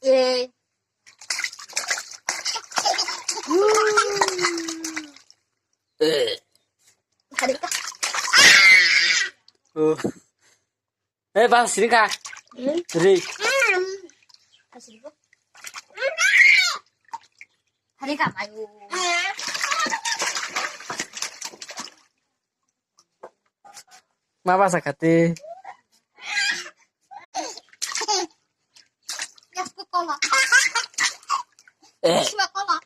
예. 가릴까? 봐, 시리가. 응? 그래. 다시 이거? 다리가 마요. Mama sakate. 야, 그 꺼라. 심하 꺼라.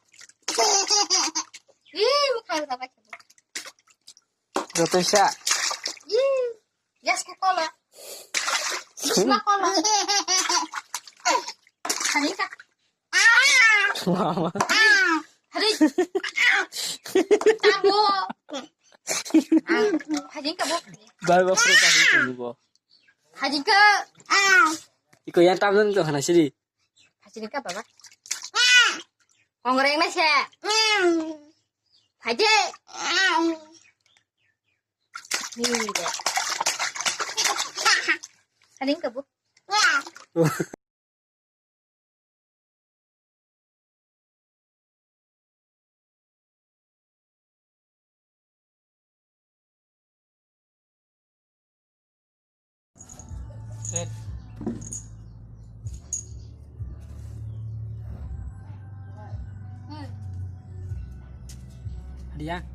뭐 가요, 나 밝혀. Goto siya. 야, 그 꺼라. 심하 꺼라. 다리가. Mama. 다리. 뭐. 다리가 뭐. Baru ba fruta dito mo? 다리가. Ikaw yan tablan ko hana siri. 다리가 봐봐. 엉거랭 마셔. 다리. 미래. 다리가 뭐. Red. 응. Dia.